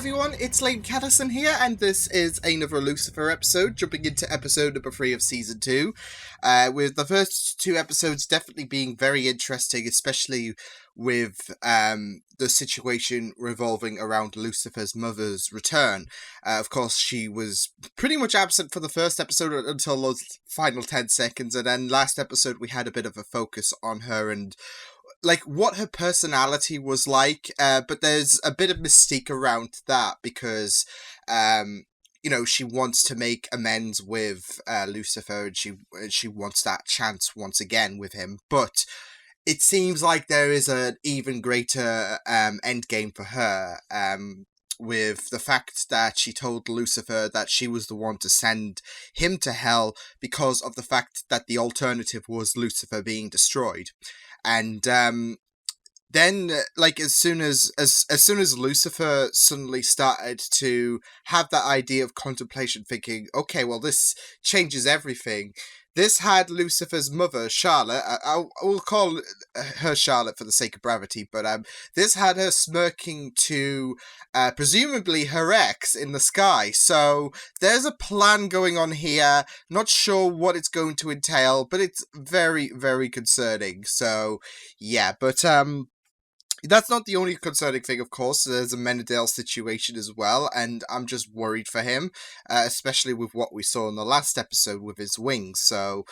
everyone, it's Lane Caddison here, and this is another Lucifer episode, jumping into episode number 3 of Season 2, with the first 2 episodes definitely being very interesting, especially with the situation revolving around Lucifer's mother's return. Of course, she was pretty much absent for the first episode until those final 10 seconds, and then last episode we had a bit of a focus on her and like what her personality was like, but there's a bit of mystique around that because you know, she wants to make amends with Lucifer, and she wants that chance once again with him, but it seems like there is an even greater end game for her, with the fact that she told Lucifer that she was the one to send him to hell because of the fact that the alternative was Lucifer being destroyed. And then, like, as soon as Lucifer suddenly started to have that idea of contemplation, thinking, okay, well, this changes everything. This had Lucifer's mother, Charlotte, I will call her Charlotte for the sake of brevity, but this had her smirking to presumably her ex in the sky. So there's a plan going on here. Not sure what it's going to entail, but it's very, very concerning. So yeah, but that's not the only concerning thing, of course. There's a Menadale situation as well, and I'm just worried for him, especially with what we saw in the last episode with his wings. So,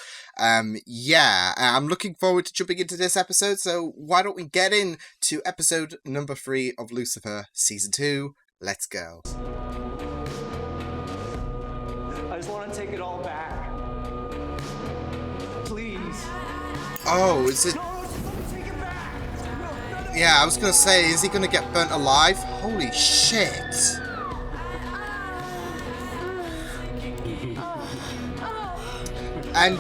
yeah, I'm looking forward to jumping into this episode, so why don't we get into episode number 3 of Lucifer, Season 2. Let's go. I just want to take it all back. Please. Oh, is it... Yeah, I was gonna say, is he gonna get burnt alive? Holy shit! And,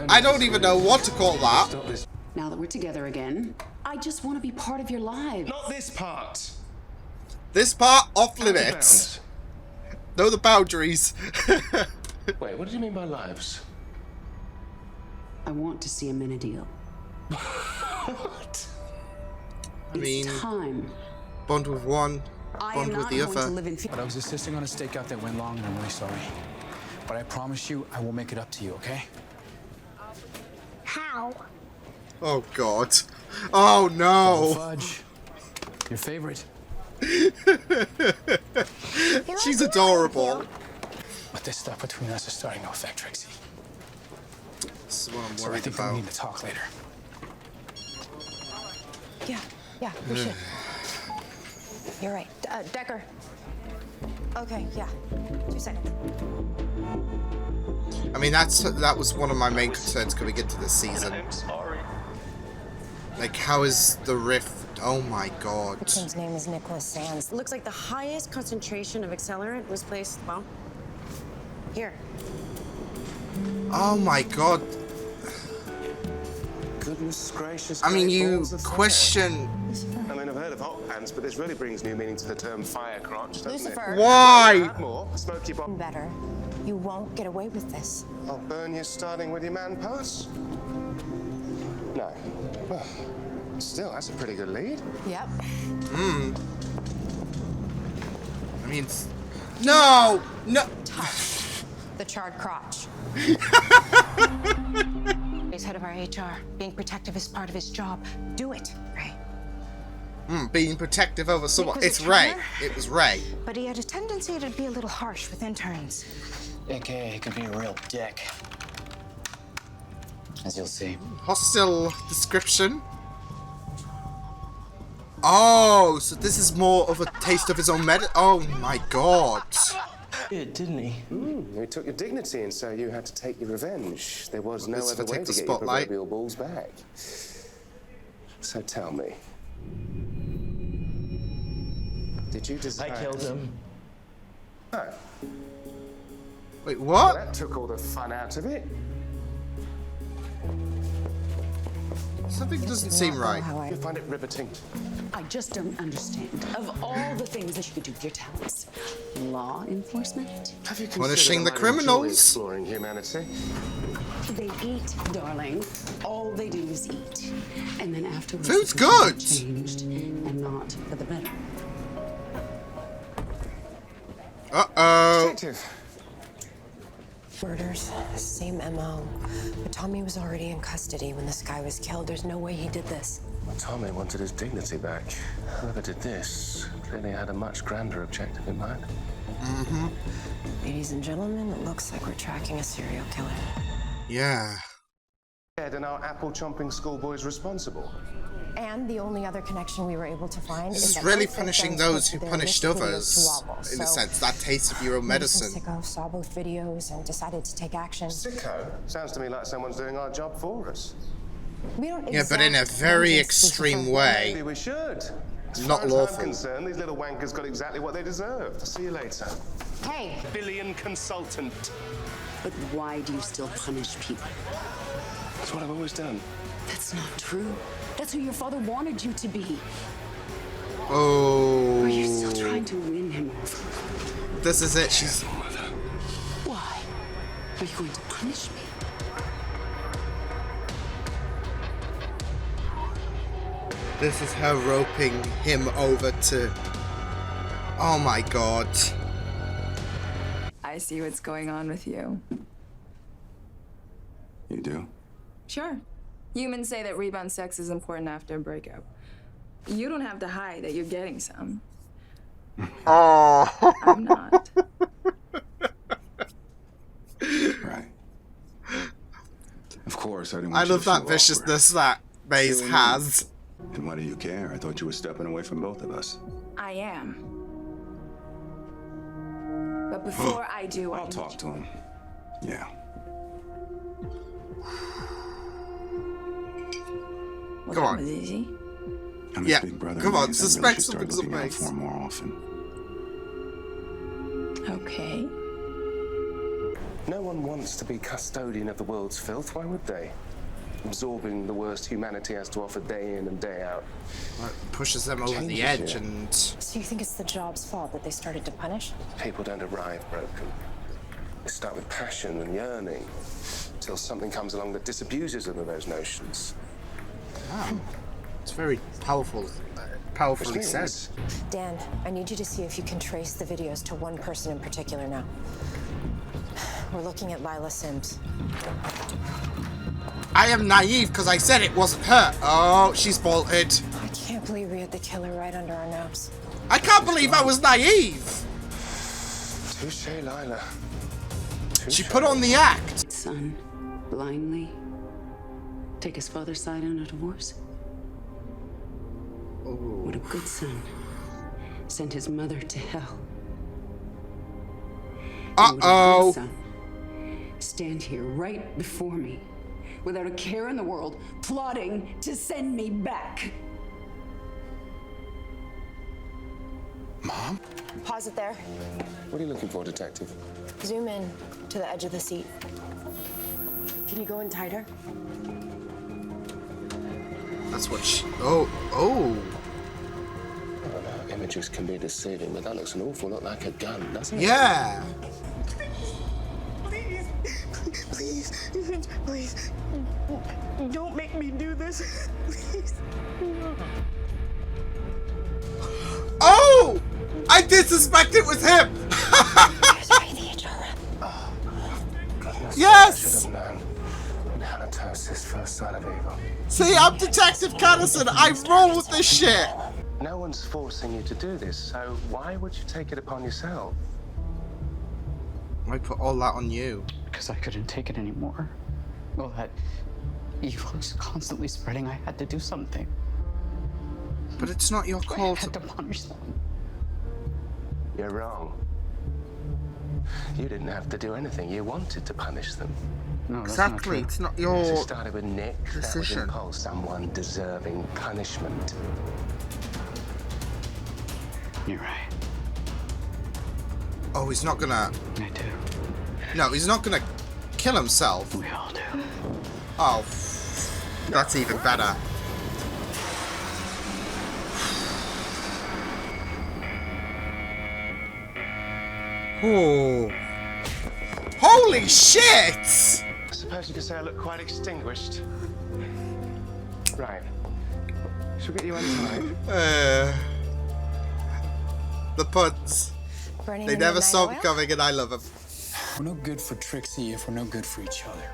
I don't even know what to call that. Now that we're together again, I just want to be part of your lives. Not this part. This part, off limits. Know the boundaries. Wait, what did you mean by lives? I want to see a Menadale. What? I mean, it's time. Bond with one, bond with the other. But I was insisting on a stakeout that went long, and I'm really sorry. But I promise you, I will make it up to you, okay? How? Oh God! Oh no! Fudge, your favorite. She's adorable. But this stuff between us is starting to affect Trixie. This is what I'm So I worried think about. we need to talk later. Yeah, we should. You're right. Decker. Okay, yeah. 2 seconds. I mean, that was one of my main concerns coming into this season. I'm sorry. Like, how is the rift? Oh my God! The king's name is Nicholas Sands. Looks like the highest concentration of accelerant was placed, well, here. Oh my God! Goodness gracious. I mean, great you balls of fire. question. I mean, I've heard of hot pants, but this really brings new meaning to the term fire crotch, doesn't Lucifer. it? Why? Add more, smoky bomb. Better. You won't get away with this. I'll burn you starting with your man pass. No. Well, still, that's a pretty good lead. Yep. I mean, no. Touch the charred crotch. He's head of our HR. Being protective is part of his job. Do it, Ray. Being protective over someone. Was it It's Ray. Turner? It was Ray. But he had a tendency to be a little harsh with interns. AKA, he could be a real dick. As you'll see. Hostile description. Oh, so this is more of a taste of his own Oh my God. Didn't he? He took your dignity, and so you had to take your revenge. There was no Lucifer other way took to the get your spotlight. proverbial balls back. So tell me, did you decide? I killed him. Oh, Wait, well, what? that took all the fun out of it. Something doesn't seem right. You find it riveting. I just don't understand. Of all the things that you could do with your talents, law enforcement? Have you Punishing considered the I enjoy criminals. exploring humanity? They eat, darling. All they do is eat. And then afterwards, Food's the person good. is changed, and not for the better. Uh-oh. Detective. Murders, same MO. But Tommy was already in custody when this guy was killed. There's no way he did this. Well, Tommy wanted his dignity back. Whoever did this clearly had a much grander objective in mind. Mm-hmm. Ladies and gentlemen, it looks like we're tracking a serial killer. Yeah. Ed and our apple-chomping schoolboy's responsible. And the only other connection we were able to find This is is that really both punishing victims those posted who their punished mixed videos others, to Wobble. in a So sense. That taste of your own maybe some medicine. sicko saw both videos and decided to take action. Sicko? Sounds to me like someone's doing our job for us. We don't Yeah, but in a very exact extreme vengeance, way. Maybe we should. As Not far as lawful. I'm concerned, these little wankers got exactly what they deserved. See you later. Hey, Billion consultant. But why do you still punish people? That's what I've always done. That's not true. That's who your father wanted you to be. Oh. Are you still trying to win him over? This is it. She's. Why? Are you going to punish me? This is her roping him over to. Oh my god. I see what's going on with you. You do? Sure. Humans say that rebound sex is important after a breakup. You don't have to hide that you're getting some. Oh. I'm not. Right. Of course, I didn't I want you love to that feel viciousness that Maze Feeling has. awkward. And why do you care? I thought you were stepping away from both of us. I am. But before I do, I'll talk to him. Yeah. Well, Come that on. was easy. I'm Yeah, his big brother. come on, means I really suspect should start something's looking out amiss. for him more often. Okay. No one wants to be custodian of the world's filth, why would they? Absorbing the worst humanity has to offer day in and day out. Pushes them over the Changes edge you. and. So you think it's the job's fault that they started to punish? People don't arrive broken. They start with passion and yearning, till something comes along that disabuses them of those notions. Wow. It's very powerful. Powerfully Which said. means Dan, I need you to see if you can trace the videos to one person in particular now. We're looking at Lila Sims. I am naive because I said it wasn't her. Oh, she's bolted. I can't believe we had the killer right under our nose. I can't believe I was naive. touche, Lila. She Touche. put on the act. Son, blindly take his father's side in a divorce? What a good son. Sent his mother to hell. And what a Uh-oh. good son. Stand here right before me without a care in the world, plotting to send me back. Mom? Pause it there. What are you looking for, detective? Zoom in to the edge of the seat. Can you go in tighter? That's what she. Oh. Oh, no, images can be deceiving, but that looks an awful lot like a gun, doesn't it? Yeah. Please, don't make me do this. Please. Oh! I did suspect it was him. Yes. Should have known. Halitosis, first sign of evil. See, I'm Detective Callison. I roll with this shit. No one's forcing you to do this, so why would you take it upon yourself? I put all that on you. Because I couldn't take it anymore. Well, that evil was constantly spreading. I had to do something. But it's not your I call had to. to punish them. You're wrong. You didn't have to do anything. You wanted to punish them. No, that's not Exactly. true. It's not It your. started with Nick. That was decision. impulse. Someone deserving punishment. You're right. Oh, he's not gonna. I do. No, he's not gonna kill himself. We all do. Oh, that's even better. Oh. Holy shit! I suppose you could say I look quite extinguished. Right. Shall we get you untied? The puns. burning They in never midnight saw oil? him coming, and I love him. We're no good for Trixie if we're no good for each other.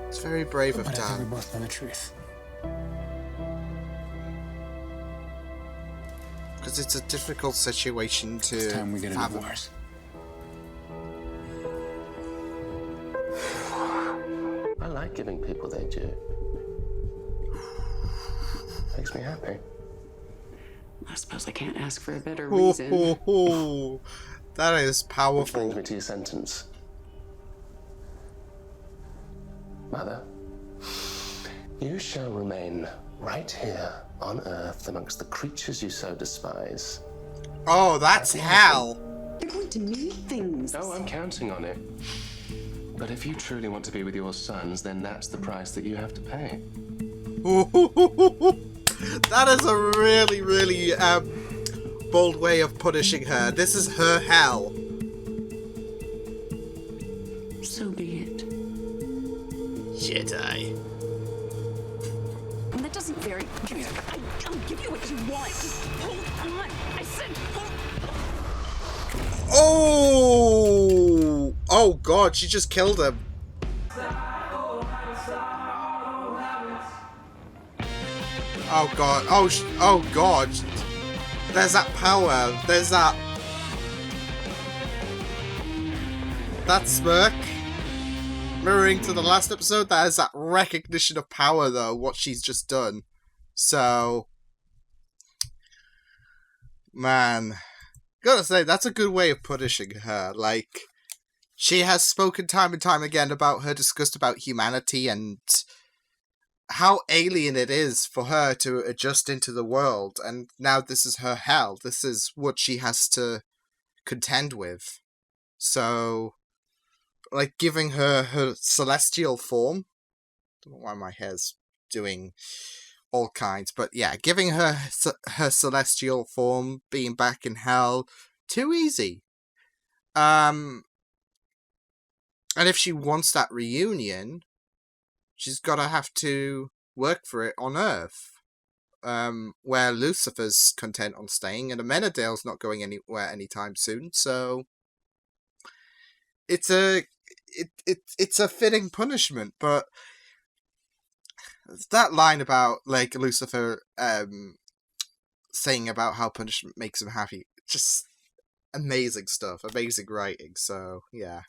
It's very brave of But I think we Dan. both know the truth. Because it's a difficult situation to It's time we get a fathom. divorce. I like giving people their due. Makes me happy. I suppose I can't ask for a better Ho, reason. ho, ho. That is Which powerful. brings me to your sentence. Mother, you shall remain right here on Earth amongst the creatures you so despise. Oh, that's hell. You're going to need things. Oh, I'm counting on it. But if you truly want to be with your sons, then that's the price that you have to pay. That is a really, really bold way of punishing her. This is her hell. So be it. Jedi. And that doesn't vary. I'll give you what you want. Just hold on. I said hold. Oh! Oh God, she just killed him. Oh God. Oh God. There's that power. There's that smirk. Mirroring to the last episode, that is that recognition of power, though, what she's just done. So, man, gotta say, that's a good way of punishing her. Like, she has spoken time and time again about her disgust about humanity and how alien it is for her to adjust into the world, and now this is her hell. This is what she has to contend with. So, like, giving her celestial form. I don't know why my hair's doing all kinds, but yeah, giving her celestial form, being back in hell, too easy. And if she wants that reunion, she's gotta have to work for it on Earth, where Lucifer's content on staying, and Amenadale's not going anywhere anytime soon. So it's a fitting punishment, but that line about, like, Lucifer saying about how punishment makes him happy, just amazing stuff, amazing writing. So yeah,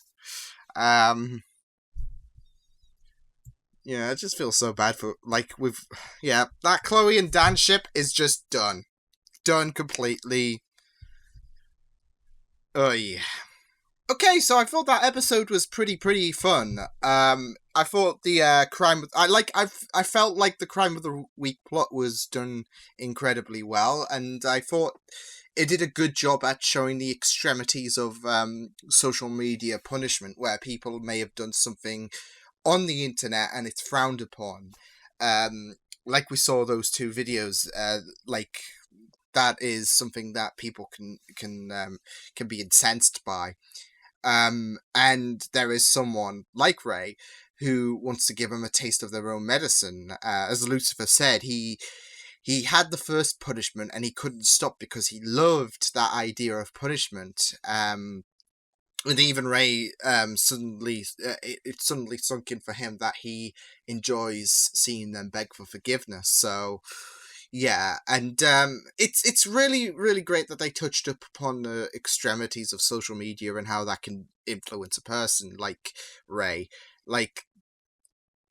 yeah, I just feel so bad for, like, that Chloe and Dan ship is just done completely. Oh yeah. Okay, so I thought that episode was pretty fun. I thought the I felt like the crime of the week plot was done incredibly well, and I thought it did a good job at showing the extremities of social media punishment, where people may have done something on the internet and it's frowned upon. Like we saw those two videos, like that is something that people can be incensed by. And there is someone like Ray who wants to give them a taste of their own medicine. As Lucifer said, he had the first punishment and he couldn't stop because he loved that idea of punishment. And even Ray suddenly sunk in for him that he enjoys seeing them beg for forgiveness. So yeah, and it's really, really great that they touched up upon the extremities of social media and how that can influence a person like Ray. Like,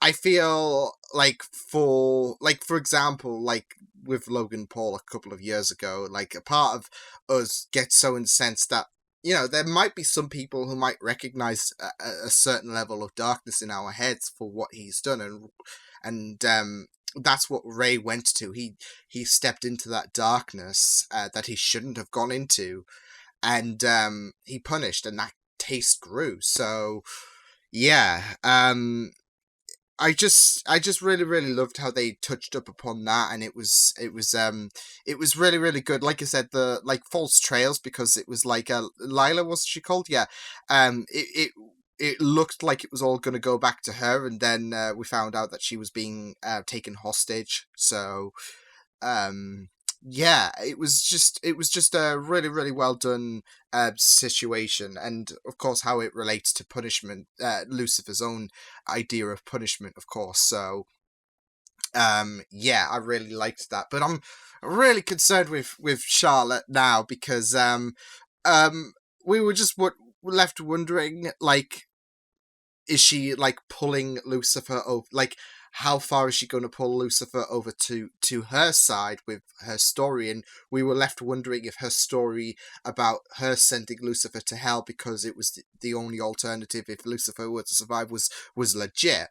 I feel like for example, like with Logan Paul a couple of years ago, like a part of us gets so incensed that, you know, there might be some people who might recognize a certain level of darkness in our heads for what he's done, and that's what Ray went to. He stepped into that darkness that he shouldn't have gone into, and he punished, and that taste grew. So yeah, I just really, really loved how they touched up upon that, and it was really, really good. Like I said, the false trails, because it was like Lila, was she called? Yeah. It looked like it was all going to go back to her, and then we found out that she was being taken hostage. So yeah, it was just a really, really well done situation, and of course how it relates to punishment, Lucifer's own idea of punishment, of course. So yeah, I really liked that, but I'm really concerned with Charlotte now, because we were just left wondering, like, is she like pulling Lucifer over, like how far is she going to pull Lucifer over to her side with her story? And we were left wondering if her story about her sending Lucifer to hell because it was the only alternative if Lucifer were to survive was legit.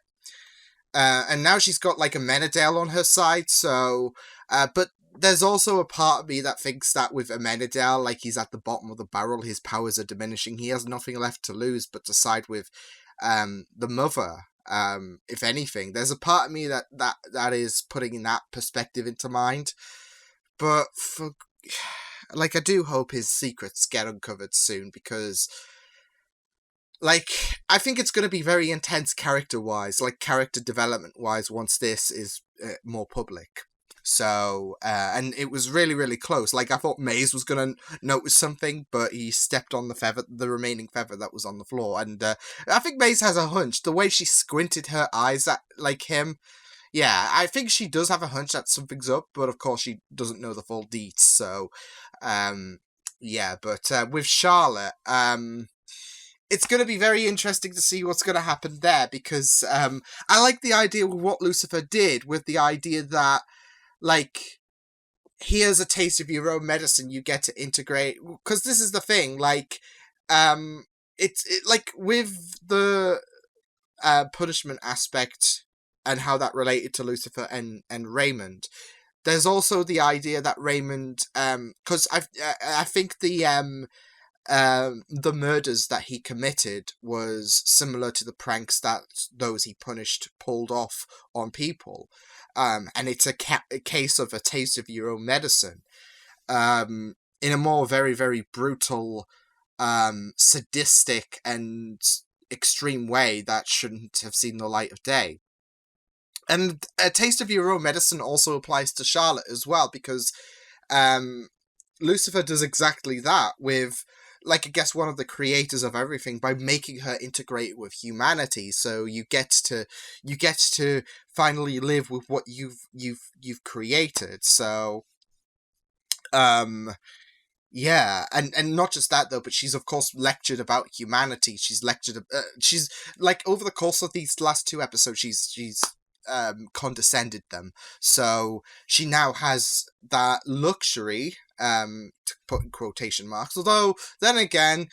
And now she's got like a Menadale on her side, so but there's also a part of me that thinks that with Amenadale, like, he's at the bottom of the barrel, his powers are diminishing, he has nothing left to lose but to side with the mother. If anything, there's a part of me that is putting that perspective into mind. But for, like, I do hope his secrets get uncovered soon, because, like, I think it's going to be very intense character-wise, like character development-wise, once this is more public. So, and it was really, really close. Like, I thought Maze was going to notice something, but he stepped on the remaining feather that was on the floor. And I think Maze has a hunch. The way she squinted her eyes at, like, him, yeah, I think she does have a hunch that something's up, but of course she doesn't know the full deets. So, yeah, but with Charlotte, it's going to be very interesting to see what's going to happen there, because I like the idea of what Lucifer did, with the idea that, like, here's a taste of your own medicine, you get to integrate, because this is the thing, like, like, with the punishment aspect and how that related to Lucifer and Raymond, there's also the idea that Raymond, because I think the murders that he committed was similar to the pranks that those he punished pulled off on people. And it's a case of a taste of your own medicine, in a more very, very brutal, sadistic and extreme way that shouldn't have seen the light of day. And a taste of your own medicine also applies to Charlotte as well, because Lucifer does exactly that with, like, I guess one of the creators of everything, by making her integrate with humanity. So you get to finally live with what you've created. So, yeah, and not just that though, but she's of course lectured about humanity. She's lectured. She's, like, over the course of these last 2 episodes, she's condescended them. So she now has that luxury, to put in quotation marks. Although then again,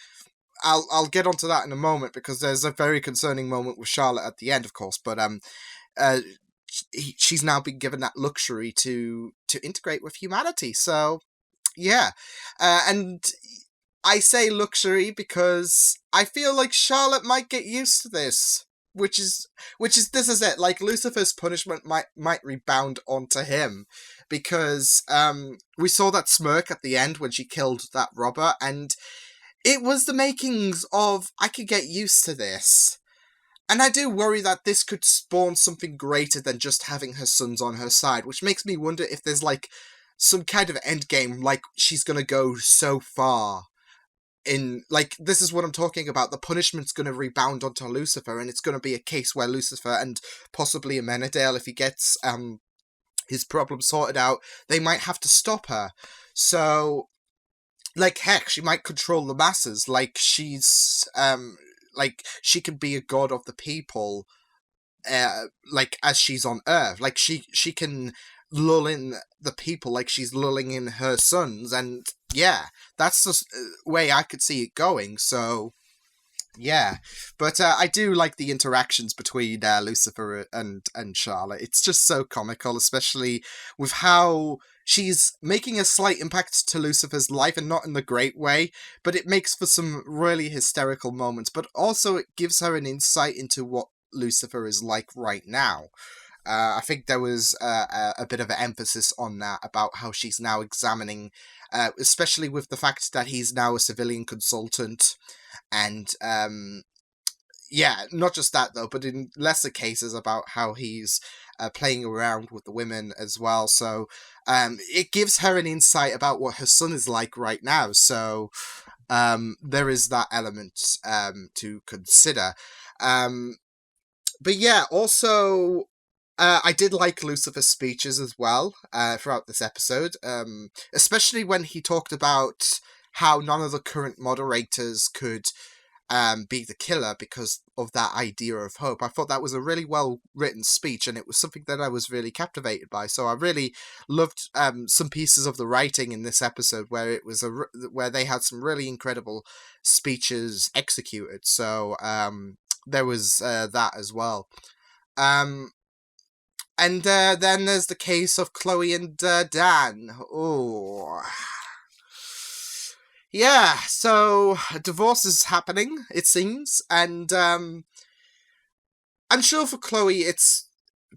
I'll get onto that in a moment, because there's a very concerning moment with Charlotte at the end, of course. But she's now been given that luxury to integrate with humanity. So yeah, and I say luxury because I feel like Charlotte might get used to this. Which is this is it. Like, Lucifer's punishment might rebound onto him, because we saw that smirk at the end when she killed that robber, and it was the makings of, I could get used to this. And I do worry that this could spawn something greater than just having her sons on her side, which makes me wonder if there's, like, some kind of end game, like, she's gonna go so far in, like, this is what I'm talking about, the punishment's going to rebound onto Lucifer, and it's going to be a case where Lucifer, and possibly Amenadale, if he gets his problem sorted out, they might have to stop her. So, like, heck, she might control the masses, like, she's like, she can be a god of the people, like, as she's on Earth. Like, she can lull in the people like she's lulling in her sons, and yeah, that's the way I could see it going. So yeah, but I do like the interactions between Lucifer and Charlotte. It's just so comical, especially with how she's making a slight impact to Lucifer's life, and not in the great way, but it makes for some really hysterical moments, but also it gives her an insight into what Lucifer is like right now. I think there was a bit of an emphasis on that, about how she's now examining, especially with the fact that he's now a civilian consultant, and yeah, not just that though, but in lesser cases about how he's playing around with the women as well. So it gives her an insight about what her son is like right now. So there is that element to consider. But yeah, also I did like Lucifer's speeches as well throughout this episode, especially when he talked about how none of the current moderators could be the killer because of that idea of hope. I thought that was a really well written speech, and it was something that I was really captivated by. So I really loved some pieces of the writing in this episode where it was where they had some really incredible speeches executed. So there was that as well. And then there's the case of Chloe and Dan. Oh. Yeah, so a divorce is happening, it seems, and I'm sure for Chloe it's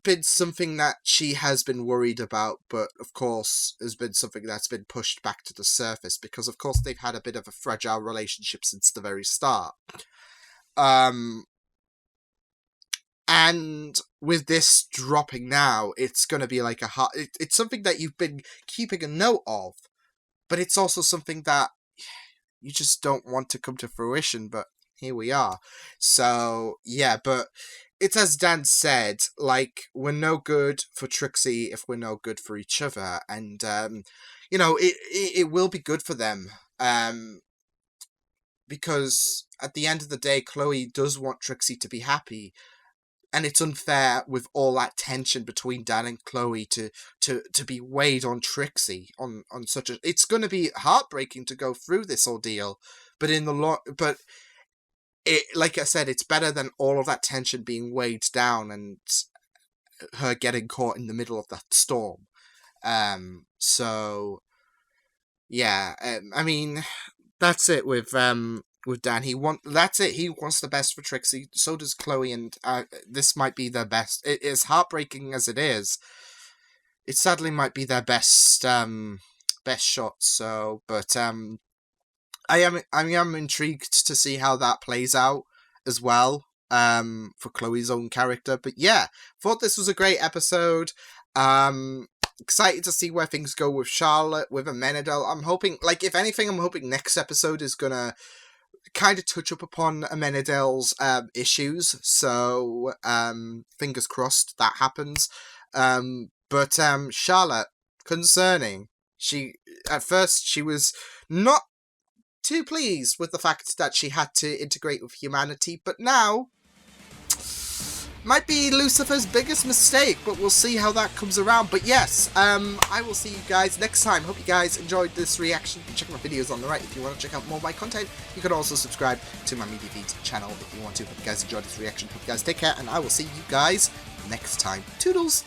been something that she has been worried about, but of course has been something that's been pushed back to the surface, because of course they've had a bit of a fragile relationship since the very start. And with this dropping now, it's going to be like it's something that you've been keeping a note of, but it's also something that you just don't want to come to fruition, but here we are. So, yeah, but it's as Dan said, like, we're no good for Trixie if we're no good for each other, and, you know, it will be good for them, because at the end of the day, Chloe does want Trixie to be happy, and it's unfair with all that tension between Dan and Chloe to be weighed on Trixie on such a. It's going to be heartbreaking to go through this ordeal, but in the like I said, it's better than all of that tension being weighed down and her getting caught in the middle of that storm. So yeah, I mean, that's it with Dan. That's it. He wants the best for Trixie. So does Chloe, and this might be their best. It is heartbreaking as it is. It sadly might be their best shot. So, but I am intrigued to see how that plays out as well. For Chloe's own character. But yeah, thought this was a great episode. Excited to see where things go with Charlotte, with Amenadel. I'm hoping, like, if anything, I'm hoping next episode is gonna kind of touch up upon Amenadel's issues, so fingers crossed that happens. But Charlotte, concerning. At first she was not too pleased with the fact that she had to integrate with humanity, but now might be Lucifer's biggest mistake, but we'll see how that comes around. But yes, I will see you guys next time. Hope you guys enjoyed this reaction. Check my videos on the right if you want to check out more of my content. You can also subscribe to my Media Feed channel if you want to. Hope you guys enjoyed this reaction. Hope you guys take care, and I will see you guys next time. Toodles!